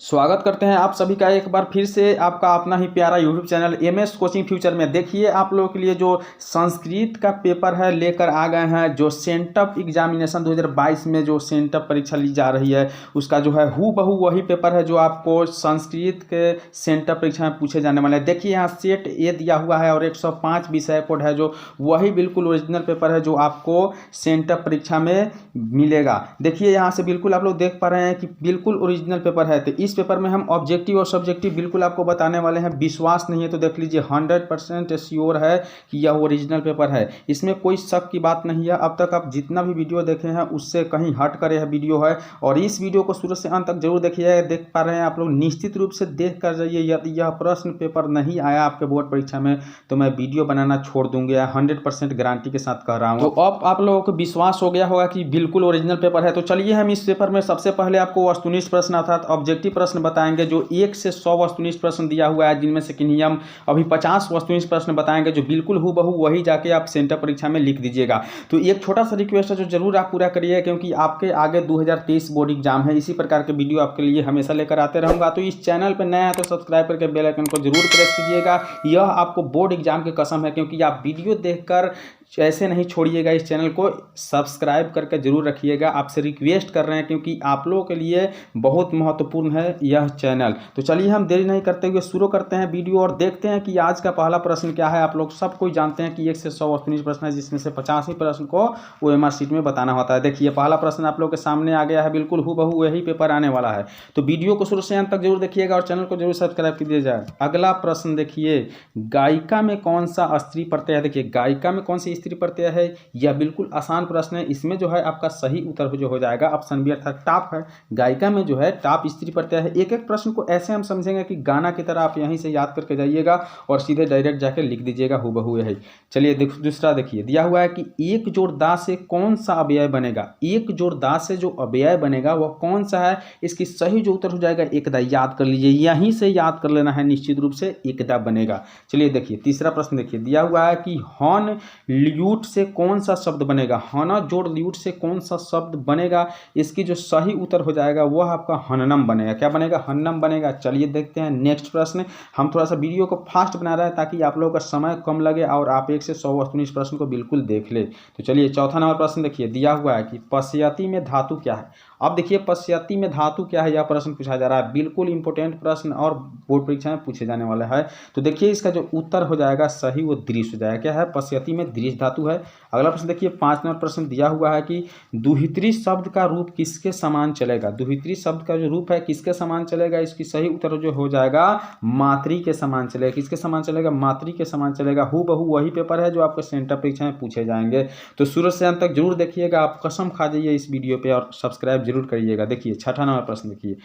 स्वागत करते हैं आप सभी का एक बार फिर से आपका अपना ही प्यारा YouTube channel MS coaching future में। देखिए आप लोगों के लिए जो संस्कृत का पेपर है लेकर आ गए हैं। जो सेंटअप एग्जामिनेशन 2022 में जो सेंटअप परीक्षा ली जा रही है उसका जो है हूबहू वही पेपर है जो आपको संस्कृत के सेंटअप परीक्षा में पूछे जाने वाले हैं। देखिए यहाँ सेट ए दिया हुआ है और 105 विषय कोड है जो वही बिल्कुल ओरिजिनल पेपर है जो आपको सेंटअप परीक्षा में मिलेगा। देखिए यहाँ से बिल्कुल आप लोग देख पा रहे हैं कि बिल्कुल ओरिजिनल पेपर है। तो इस पेपर में हम ऑब्जेक्टिव और सब्जेक्टिव बिल्कुल आपको बताने वाले हैं। विश्वास नहीं है तो देख लीजिए 100% श्योर है कि यह ओरिजिनल पेपर है, इसमें कोई शक की बात नहीं है। अब तक आप जितना भी वीडियो देखे हैं उससे कहीं हट कर यह वीडियो है और इस वीडियो को शुरू से अंत तक जरूर देखिए। देख पा रहे हैं आप लोग, निश्चित रूप से देख कर जाइए। यदि यह प्रश्न पेपर नहीं आया आपके बोर्ड परीक्षा में तो मैं वीडियो बनाना छोड़ दूंगा, 100% गारंटी के साथ कह रहा हूँ। तो अब आप लोगों को विश्वास हो गया होगा कि बिल्कुल ओरिजिनल पेपर है। तो चलिए हम इस पेपर में सबसे पहले आपको वस्तुनिष्ठ प्रश्न अर्थात ऑब्जेक्टिव प्रश्न बताएंगे जो 1 से 100 वस्तुनिष्ठ प्रश्न दिया हुआ है, जिनमें से किन्हीं हम अभी 50 वस्तुनिष्ठ प्रश्न बताएंगे जो बिल्कुल हूबहू वही जाके आप सेंटर परीक्षा में लिख दीजिएगा। तो एक छोटा सा रिक्वेस्ट है जो जरूर आप पूरा करिए, क्योंकि आपके आगे 2023 बोर्ड एग्जाम है। इसी प्रकार के वीडियो आपके लिए हमेशा लेकर आते रहूंगा। तो इस चैनल पर नया है तो सब्सक्राइब करके बेल आइकन को जरूर प्रेस कीजिएगा। यह आपको बोर्ड एग्जाम की कसम है, क्योंकि आप वीडियो देखकर ऐसे नहीं छोड़िएगा। इस चैनल को सब्सक्राइब करके जरूर रखिएगा। आपसे रिक्वेस्ट कर रहे हैं क्योंकि आप लोगों के लिए बहुत महत्वपूर्ण है यह चैनल। तो चलिए हम देरी नहीं करते हुए शुरू करते हैं वीडियो और देखते हैं कि आज का पहला प्रश्न क्या है। आप लोग सब कोई जानते हैं कि 1 से 100 वस्तुनिष्ठ प्रश्न है, जिसमें से 50 ही प्रश्न को OMR शीट में बताना होता है। देखिए पहला प्रश्न आप लोग के सामने आ गया है, बिल्कुल हूबहू यही पेपर आने वाला है। तो वीडियो को शुरू से अंत तक जरूर देखिएगा और चैनल को जरूर सब्सक्राइब कीजिए जाए। अगला प्रश्न देखिए, गायिका में कौन सा स्त्री प्रत्यय है। देखिए गायिका में कौन सी स्त्री प्रत्यय है, यह बिल्कुल आसान प्रश्न है। इसमें जो है आपका सही उत्तर जो हो जाएगा ऑप्शन बी अर्थात टॉप है। गायिका में जो है टॉप स्त्री प्रत्यय है। एक एक प्रश्न को ऐसे हम समझेंगे कि गाना की तरह आप यहीं से याद करके जाइएगा और सीधे डायरेक्ट जाके लिख दीजिएगा हूबहू यही। चलिए दूसरा देखिए, दिया हुआ है कि एक जोड़ दा से कौन सा अव्यय बनेगा। एक जोड़ दा से जो अव्यय बनेगा वह कौन सा है, इसकी सही जो उत्तर हो जाएगा एकदा। याद कर लीजिए, यहीं से याद कर लेना है, निश्चित रूप से एकदा बनेगा। चलिए देखिए तीसरा प्रश्न देखिए, दिया हुआ है कि हॉर्न ल्यूट से कौन सा शब्द बनेगा। हॉर्न जोड़ ल्यूट से कौन सा शब्द बनेगा, इसकी जो सही उत्तर हो जाएगा वह आपका हन्नम बनेगा। क्या बनेगा, हन्नम बनेगा। चलिए देखते हैं नेक्स्ट प्रश्न। हम थोड़ा सा वीडियो को फास्ट बना रहे हैं ताकि आप लोगों का समय कम लगे और आप 1 से 100 वस्तुनिष्ठ प्रश्न को बिल्कुल देख ले। तो चलिए चौथा नंबर प्रश्न देखिए, दिया हुआ है कि पश्यति में धातु क्या है। अब देखिए पश्यति में धातु क्या है, यह प्रश्न पूछा जा रहा है। बिल्कुल इंपॉर्टेंट प्रश्न और बोर्ड परीक्षा में पूछे जाने वाला है। तो देखिए इसका जो उत्तर हो जाएगा सही वो दृश्य हो जाएगा। क्या है, पश्यति में दृश्य धातु है। अगला प्रश्न देखिए 5 नंबर प्रश्न दिया हुआ है कि दुहित्री शब्द का रूप किसके समान चलेगा। दुहित्री शब्द का जो रूप है किसके समान चलेगा, इसकी सही उत्तर जो हो जाएगा मातृ के समान चलेगा। किसके समान चलेगा, मातृ के समान चलेगा। हूबहू वही पेपर है जो आपको सेंटर परीक्षा में पूछे जाएंगे। तो शुरू से अंत तक जरूर देखिएगा, आप कसम खा जाइए इस वीडियो पे और सब्सक्राइब जरूर करिएगा। देखिए 6ठा नंबर प्रश्न देखिए,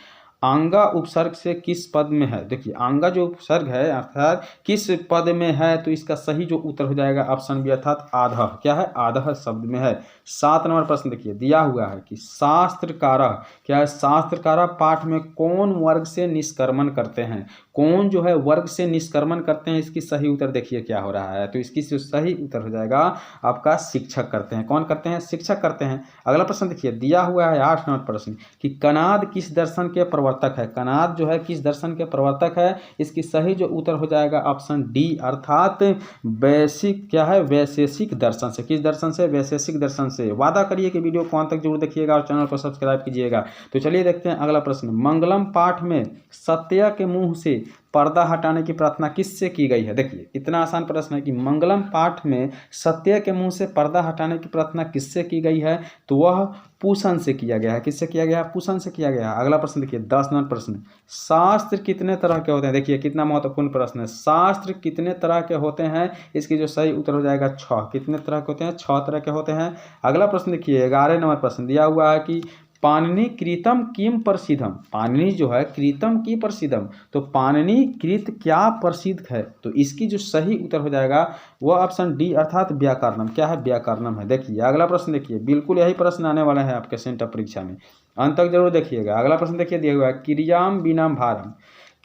आंगा उपसर्ग से किस पद में है। देखिए आंगा जो उपसर्ग है अर्थात किस पद में है, तो इसका सही जो उत्तर हो जाएगा ऑप्शन बी अर्थात आधा। क्या है, आधा शब्द में है। 7 नंबर प्रश्न देखिए, दिया हुआ है कि शास्त्रकारः क्या है, शास्त्रकारः पाठ में कौन वर्ग से निष्क्रमण करते हैं। कौन जो है वर्ग से निष्क्रमण करते हैं, इसकी सही उत्तर देखिए क्या हो रहा है। तो इसकी जो सही उत्तर हो जाएगा आपका शिक्षक करते हैं। कौन करते हैं, शिक्षक करते हैं। अगला प्रश्न देखिए, दिया हुआ है 8 नंबर प्रश्न कि कनाद किस दर्शन के प्रवर्तक है। कनाद जो है किस दर्शन के प्रवर्तक है, इसकी सही जो उत्तर हो जाएगा ऑप्शन डी अर्थात वैशिक क्या है, वैशेषिक दर्शन से। किस दर्शन से, वैशेषिक दर्शन से। वादा करिए कि वीडियो को अंत तक जरूर देखिएगा और चैनल को सब्सक्राइब कीजिएगा। तो चलिए देखते हैं अगला प्रश्न, मंगलम पाठ में सत्य के मुंह से पर्दा हटाने की प्रार्थना किससे की गई है। देखिए इतना आसान प्रश्न है कि मंगलम पाठ में सत्य के मुंह से पर्दा हटाने की प्रार्थना किससे की गई है, तो वह पूषण से किया गया है। किससे किया गया है, पूषण से किया गया है। अगला प्रश्न देखिए 10 नंबर प्रश्न, शास्त्र कितने तरह के होते हैं। देखिए कितना महत्वपूर्ण प्रश्न है, शास्त्र कितने तरह के होते हैं, इसकी जो सही उत्तर हो जाएगा 6। कितने तरह के होते हैं, 6 तरह के होते हैं। अगला प्रश्न देखिए 11 नंबर प्रश्न दिया हुआ है कि पाणिनि कृतम किम प्रसिद्धम। पाणिनि जो है कृतम की प्रसिद्धम, तो पाणिनि कृत क्या प्रसिद्ध है, तो इसकी जो सही उत्तर हो जाएगा वह ऑप्शन डी अर्थात व्याकरणम। क्या है, व्याकरणम है। देखिए अगला प्रश्न देखिए, बिल्कुल यही प्रश्न आने वाला है आपके सेंटर परीक्षा में, अंत तक जरूर देखिएगा। अगला प्रश्न देखिए दिया हुआ है क्रियाम बिना भारम।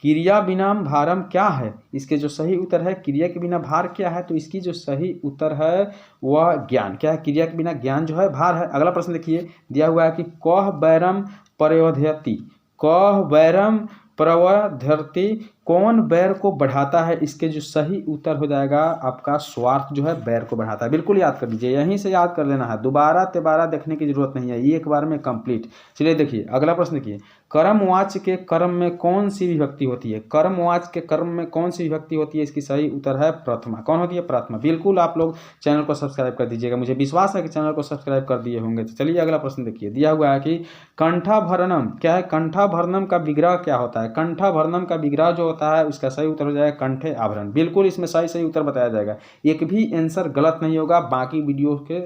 क्रिया बिना भारम क्या है, इसके जो सही उत्तर है क्रिया के बिना भार क्या है, तो इसकी जो सही उत्तर है वह ज्ञान। क्या है, क्रिया के बिना ज्ञान जो है भार है। अगला प्रश्न देखिए दिया हुआ है कि कह वैरम प्रयोधयति। कह वैरम प्रवर्धते कौन बैर को बढ़ाता है, इसके जो सही उत्तर हो जाएगा आपका स्वार्थ जो है बैर को बढ़ाता है। बिल्कुल याद कर लीजिए, यहीं से याद कर लेना है, दोबारा तिबारा देखने की जरूरत नहीं है, ये एक बार में कंप्लीट। चलिए देखिए अगला प्रश्न देखिए, कर्मवाच्य के कर्म में कौन सी विभक्ति होती है, कर्मवाच्य के कर्म में कौन सी विभक्ति होती है, इसकी सही उत्तर है प्रथमा। कौन होती है, प्रथमा। बिल्कुल आप लोग चैनल को सब्सक्राइब कर दीजिएगा, मुझे विश्वास है कि चैनल को सब्सक्राइब कर दिए होंगे। तो चलिए अगला प्रश्न देखिए, दिया हुआ है कि कंठाभरणम क्या है, कंठाभरणम का विग्रह क्या होता है, कंठाभरणम का विग्रह जो होता है उसका सही उत्तर हो जाएगा कंठे आभरण। बिल्कुल इसमें सही उत्तर बताया जाएगा, एक भी आंसर गलत नहीं होगा, बाकी वीडियो के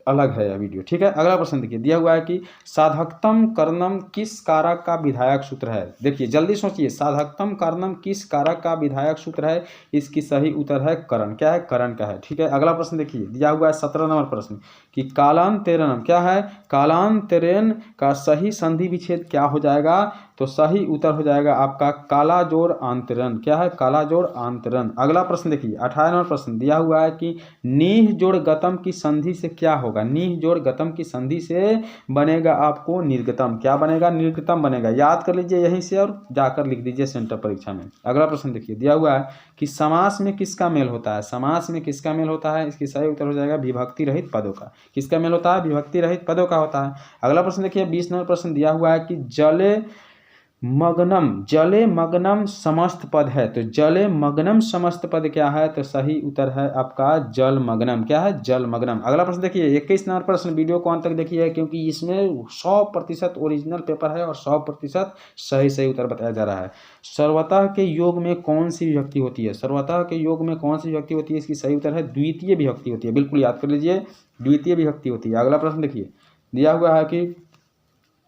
अलग है यह वीडियो, ठीक है। अगला प्रश्न देखिए, दिया हुआ है कि साधकतम कर्णम किस कारक का विधायक सूत्र है। देखिए जल्दी सोचिए, साधकतम कर्णम किस कारक का विधायक सूत्र है, इसकी सही उत्तर है करण। क्या है, करण का है, ठीक है। अगला प्रश्न देखिए, दिया हुआ है 17 नंबर प्रश्न कि कालांतरेण क्या है, कालांतरेण का सही संधि विच्छेद क्या हो जाएगा, तो सही उत्तर हो जाएगा आपका काला जोड़ आंतरण। क्या है, काला जोड़ आंतरण। अगला प्रश्न देखिए 18 नंबर प्रश्न दिया हुआ है कि नीह जोड़ गतम की संधि से क्या होगा, नीह जोड़ गतम की संधि से बनेगा आपको निर्गतम। क्या बनेगा, निर्गतम बनेगा। याद कर लीजिए यहीं से और जाकर लिख दीजिए सेंटर परीक्षा में। अगला प्रश्न देखिए, दिया हुआ है कि समास में किसका मेल होता है, समास में किसका मेल होता है, इसकी सही उत्तर हो जाएगा विभक्ति रहित पदों का। किसका मेल होता है, विभक्ति रहित पदों का होता है। अगला प्रश्न देखिए 20 नंबर प्रश्न दिया हुआ है कि जले मग्नम समस्त पद है, तो जले मग्नम समस्त पद क्या है, तो सही उत्तर है आपका जल मग्नम। क्या है, जल मग्नम। अगला प्रश्न देखिए 21 नंबर प्रश्न, वीडियो को अंत तक देखिए क्योंकि इसमें 100% ओरिजिनल पेपर है और 100% सही उत्तर बताया जा रहा है। सर्वतः के योग में कौन सी विभक्ति होती है, सर्वतः के योग में कौन सी विभक्ति होती है, इसकी सही उत्तर है द्वितीय विभक्ति होती है। बिल्कुल याद कर लीजिए, द्वितीय विभक्ति होती है। अगला प्रश्न देखिए, दिया हुआ है कि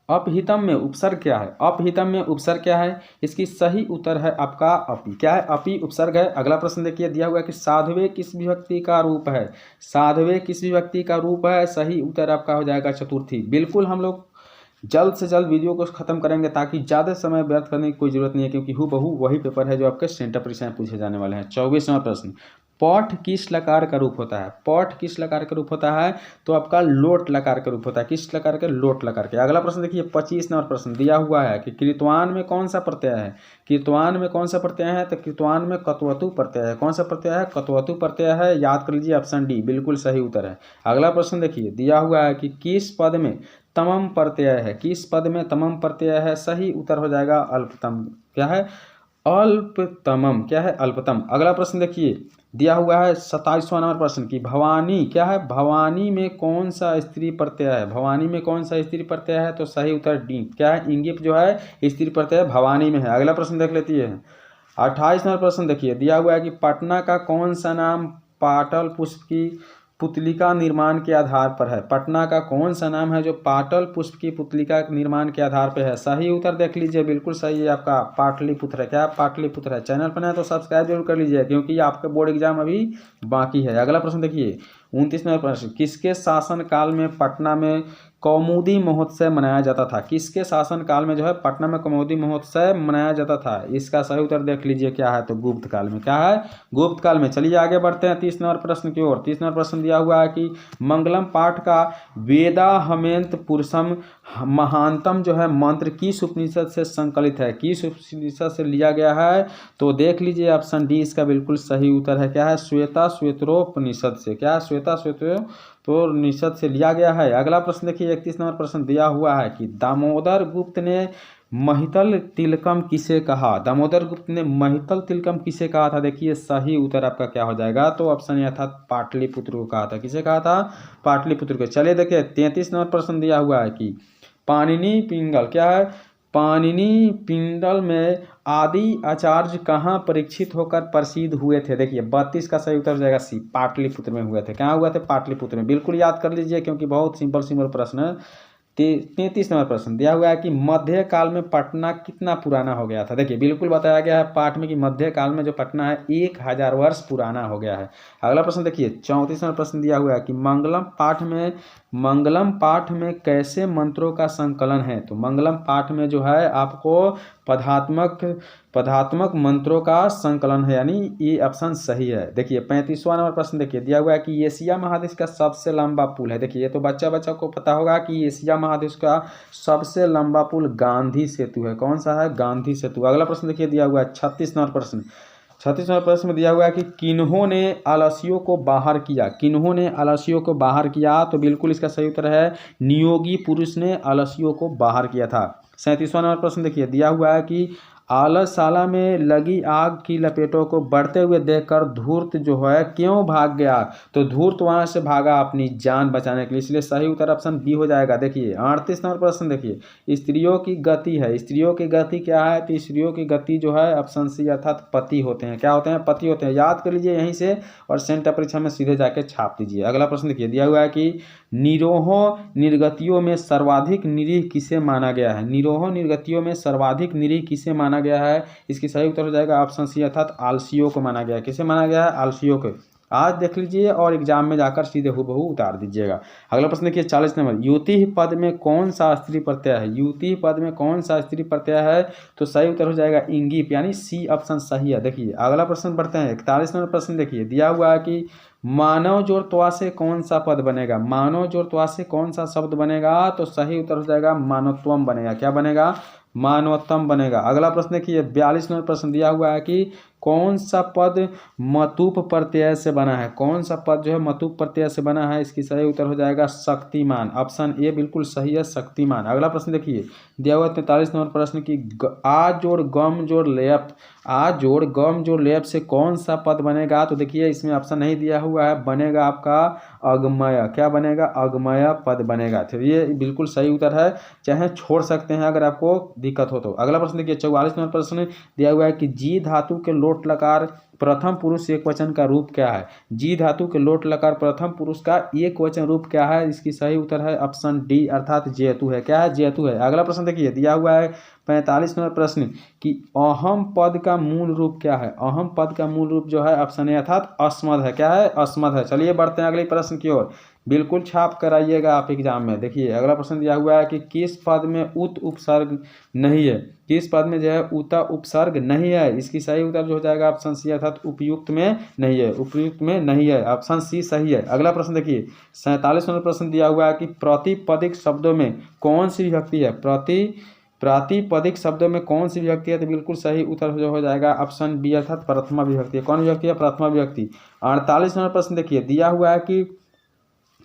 अपहितम में उपसर्ग क्या है, अपहितम में उपसर्ग क्या है, इसकी सही उत्तर है आपका अपि। क्या है, अपि उपसर्ग है। अगला प्रश्न देखिए, दिया हुआ है कि साधवे किस विभक्ति का रूप है, साधवे किस विभक्ति का रूप है, सही उत्तर आपका हो जाएगा चतुर्थी। बिल्कुल हम लोग जल्द से जल्द वीडियो को खत्म करेंगे ताकि ज़्यादा समय व्यर्थ करने की कोई जरूरत नहीं है, क्योंकि हूबहू वही पेपर है जो आपके सेंटर परीक्षा में पूछे जाने वाले हैं। 24वां प्रश्न, पौठ किस लकार का रूप होता है, पौठ किस लकार का रूप होता है, तो आपका लोट लकार का रूप होता है। किस लकार के, लोट लकार के। अगला प्रश्न देखिए 25 नंबर प्रश्न दिया हुआ है कि कृतवान में कौन सा प्रत्यय है, कृतवान में कौन सा प्रत्यय है, तो कृतवान में कत्वतु प्रत्यय है। कौन सा प्रत्यय है, कत्वतु प्रत्यय है। याद कर लीजिए ऑप्शन डी बिल्कुल सही उत्तर है। अगला प्रश्न देखिए, दिया हुआ है कि किस पद में तमम प्रत्यय है, किस पद में तमम प्रत्यय है, सही उत्तर हो जाएगा अल्पतम। क्या है, अल्पतमम। क्या है, अल्पतम। अगला प्रश्न देखिए, दिया हुआ है 27वां नंबर प्रश्न की भवानी क्या है, भवानी में कौन सा स्त्री प्रत्यय है, भवानी में कौन सा स्त्री प्रत्यय है, तो सही उत्तर डी। क्या है, इंगिप जो है स्त्री प्रत्यय भवानी में है। अगला प्रश्न देख लेती है 28 नंबर प्रश्न देखिए, दिया हुआ है कि पटना का कौन सा नाम पाटल पुष्प की पुतलिका निर्माण के आधार पर है, पटना का कौन सा नाम है जो पाटल पुष्प की पुतलिका निर्माण के आधार पर है। सही उत्तर देख लीजिए, बिल्कुल सही है आपका पाटलिपुत्र है। क्या, पाटलिपुत्र है। चैनल पर नया तो सब्सक्राइब जरूर कर लीजिए क्योंकि आपका बोर्ड एग्जाम अभी बाकी है। अगला प्रश्न देखिए 29 नंबर प्रश्न, किसके शासन काल में पटना में कौमुदी महोत्सव मनाया जाता था, किसके शासन काल में जो है पटना में कौमुदी महोत्सव मनाया जाता था, इसका सही उत्तर देख लीजिए क्या है, तो गुप्त काल में। क्या है, गुप्त काल में। चलिए आगे बढ़ते हैं 30 नंबर प्रश्न की ओर। 30 नंबर प्रश्न दिया हुआ है कि मंगलम पाठ का वेदा हमेंत पुरुषम महानतम जो है मंत्र किस उपनिषद से संकलित है, किस उपनिषद से लिया गया है, तो देख लीजिए ऑप्शन डी इसका बिल्कुल सही उत्तर है। क्या है, श्वेता श्वेतरोपनिषद से। क्या, श्वेता श्वेतरोपनिषद से लिया गया है। अगला प्रश्न देखिए 31 नंबर प्रश्न दिया हुआ है कि दामोदर गुप्त ने महितल तिलकम किसे कहा, दामोदर गुप्त ने महितल तिलकम किसे कहा था। देखिए सही उत्तर आपका क्या हो जाएगा, तो ऑप्शन यह था पाटलिपुत्र को कहा था। किसे कहा था, पाटलिपुत्र को। चलिए देखिए 33 नंबर प्रश्न दिया हुआ है कि पाणिनि पिंगल क्या है, पाणिनि पिंगल में आदि आचार्य कहाँ परीक्षित होकर प्रसिद्ध हुए थे। देखिए 32 का सही उत्तर हो जाएगा सी, पाटलिपुत्र में हुए थे। कहाँ हुए थे, पाटलिपुत्र में। बिल्कुल याद कर लीजिए क्योंकि बहुत सिंपल प्रश्न है। 33 नंबर प्रश्न दिया हुआ है कि मध्य काल में पटना कितना पुराना हो गया था। देखिए बिल्कुल बताया गया है पाठ में कि मध्य काल में जो पटना है 1000 वर्ष पुराना हो गया है। अगला प्रश्न देखिए 34 नंबर प्रश्न दिया हुआ है कि मंगलम पाठ में कैसे मंत्रों का संकलन है, तो मंगलम पाठ में जो है आपको पदात्मक पदात्मक मंत्रों का संकलन है, यानी ये ऑप्शन सही है। देखिए 35वां नंबर प्रश्न देखिए दिया हुआ है कि एशिया महादेश का सबसे लंबा पुल है। देखिए ये तो बच्चा को पता होगा कि एशिया महादेश का सबसे लंबा पुल गांधी सेतु है। कौन सा है? गांधी सेतु। अगला प्रश्न देखिए दिया हुआ है 36 नंबर प्रश्न। 36 नंबर प्रश्न में दिया हुआ है कि किन्होंने आलसियों को बाहर किया? किन्होंने आलसियों को बाहर किया? तो बिल्कुल इसका सही उत्तर है नियोगी पुरुष ने आलसियों को बाहर किया था। 37वां नंबर प्रश्न देखिए दिया हुआ है कि आलसशाला में लगी आग की लपेटों को बढ़ते हुए देखकर धूर्त जो है क्यों भाग गया? तो धूर्त वहां से भागा अपनी जान बचाने के लिए, इसलिए सही उत्तर ऑप्शन बी हो जाएगा। देखिए 38 नंबर प्रश्न देखिए स्त्रियों की गति है। स्त्रियों की गति क्या है? तो स्त्रियों की गति जो है ऑप्शन सी अर्थात पति होते हैं। क्या होते हैं? पति होते हैं। याद कर लीजिए यहीं से और सेंटर परीक्षा में सीधे जाके छाप दीजिए। अगला प्रश्न देखिए दिया हुआ है कि निरोह निर्गतियों में सर्वाधिक निरीह किसे माना गया है? निरोह निर्गतियों में सर्वाधिक निरीह किसे माना गया है? इसकी सही उत्तर हो जाएगा ऑप्शन सी अर्थात आलसियों को माना गया है। किसे माना गया है? आलसियों को। आज देख लीजिए और एग्जाम में जाकर सीधे हूबहू उतार दीजिएगा। अगला प्रश्न देखिए 40 नंबर। युति पद में कौन सा स्त्री प्रत्यय है? युति पद में कौन सा स्त्री प्रत्यय है? तो सही उत्तर हो जाएगा इंगीप, यानी सी ऑप्शन सही है। देखिए अगला प्रश्न बढ़ते हैं 41 नंबर प्रश्न देखिए दिया हुआ है कि मानव जोड़ त्वा से कौन सा पद बनेगा? मानव जोड़ त्वा से कौन सा शब्द बनेगा? तो सही उत्तर हो जाएगा मानवत्वम बनेगा। क्या बनेगा? मानवत्तम बनेगा। अगला प्रश्न देखिए 42 नंबर प्रश्न दिया हुआ है कि कौन सा पद मतुप प्रत्यय से बना है? कौन सा पद जो है मतुप प्रत्यय से बना है? इसकी सही उत्तर हो जाएगा शक्तिमान। ऑप्शन ए बिल्कुल सही है, शक्तिमान। अगला प्रश्न देखिए दिया हुआ 43 नंबर प्रश्न की आ जोड़ गम जोड़ लेप, आ जोड़ गम जोड़ लेप से कौन सा पद बनेगा? तो देखिए इसमें ऑप्शन नहीं दिया हुआ है, बनेगा आपका अगमय। क्या बनेगा? अगमय पद बनेगा। तो ये बिल्कुल सही उत्तर है, चाहे छोड़ सकते हैं अगर आपको दिक्कत हो तो। अगला प्रश्न देखिए 44 नंबर प्रश्न दिया हुआ है कि जी धातु के लोट लकार प्रथम पुरुष एक वचन का रूप क्या है? जी धातु के लोट लकार प्रथम पुरुष का एक वचन रूप क्या है? इसकी सही उत्तर है ऑप्शन डी अर्थात जेतु है। क्या है? जेतु है। अगला प्रश्न देखिए दिया हुआ है 45 नंबर प्रश्न कि अहम पद का मूल रूप क्या है? अहम पद का मूल रूप जो है ऑप्शन ए अर्थात अस्मद है। क्या है? अस्मद है। चलिए बढ़ते हैं अगले प्रश्न की ओर, बिल्कुल छाप कर आइएगा आप एग्जाम में। देखिए अगला प्रश्न दिया हुआ है कि किस पद में उत उपसर्ग नहीं है? किस पद में जो है उता उपसर्ग नहीं है? इसकी सही उत्तर जो हो जाएगा ऑप्शन सी अर्थात उपयुक्त में नहीं है। उपयुक्त में नहीं है, ऑप्शन सी सही है। अगला प्रश्न देखिए 47 नंबर प्रश्न दिया हुआ है कि प्रतिपदिक शब्दों में कौन सी विभक्ति है? प्रातिपदिक शब्दों में कौन सी विभक्ति है? तो बिल्कुल सही उत्तर जो हो जाएगा ऑप्शन बी अर्थात प्रथमा विभक्ति। कौन विभक्ति है? प्रथमा विभक्ति। 48 नंबर प्रश्न देखिए दिया हुआ है कि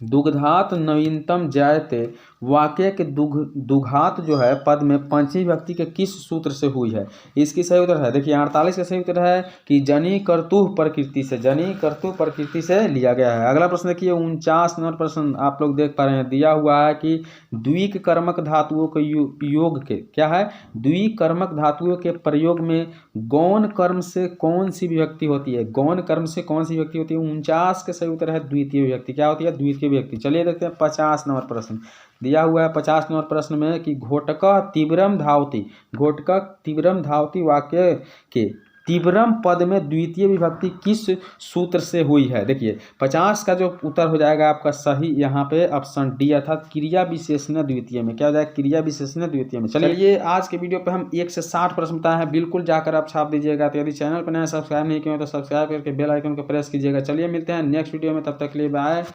दुग्धात नवीनतम जायते वाक्य के दुघात जो है पद में पंचमी विभक्ति के किस सूत्र से हुई है? इसकी सही उत्तर है देखिए 48 का सही उत्तर है कि जनी कर्तुः प्रकृति से, जनी कर्तुः प्रकृति से लिया गया है। अगला प्रश्न देखिए 49 नंबर प्रश्न आप लोग देख पा रहे हैं, दिया हुआ है कि द्विकर्मक धातुओं के योग के क्या है? द्विकर्मक धातुओं के प्रयोग में गौण कर्म से कौन सी विभक्ति होती है? गौण कर्म से कौन सी विभक्ति होती है? 49 का सही उत्तर है द्वितीय विभक्ति। क्या होती है? द्वितीय विभक्ति। चलिए देखते हैं 50 नंबर प्रश्न दिया हुआ है 50 नंबर प्रश्न में कि घोटका तीव्रम धावती, घोटका तीव्रम धावती वाक्य के तीव्रम पद में द्वितीय विभक्ति किस सूत्र से हुई है? देखिए 50 का जो उत्तर हो जाएगा आपका सही यहाँ पे ऑप्शन डी अर्थात क्रिया विशेषण द्वितीय में। क्या हो जाएगा? क्रिया विशेषण द्वितीय में। चलिए आज के वीडियो पे हम 1 से 60 प्रश्न बताए हैं, बिल्कुल जाकर आप छाप दीजिएगा। तो यदि चैनल पर नया सब्सक्राइब नहीं किया तो सब्सक्राइब करके बेल आइकन को प्रेस कीजिएगा। चलिए मिलते हैं नेक्स्ट वीडियो में, तब तक के लिए बाय।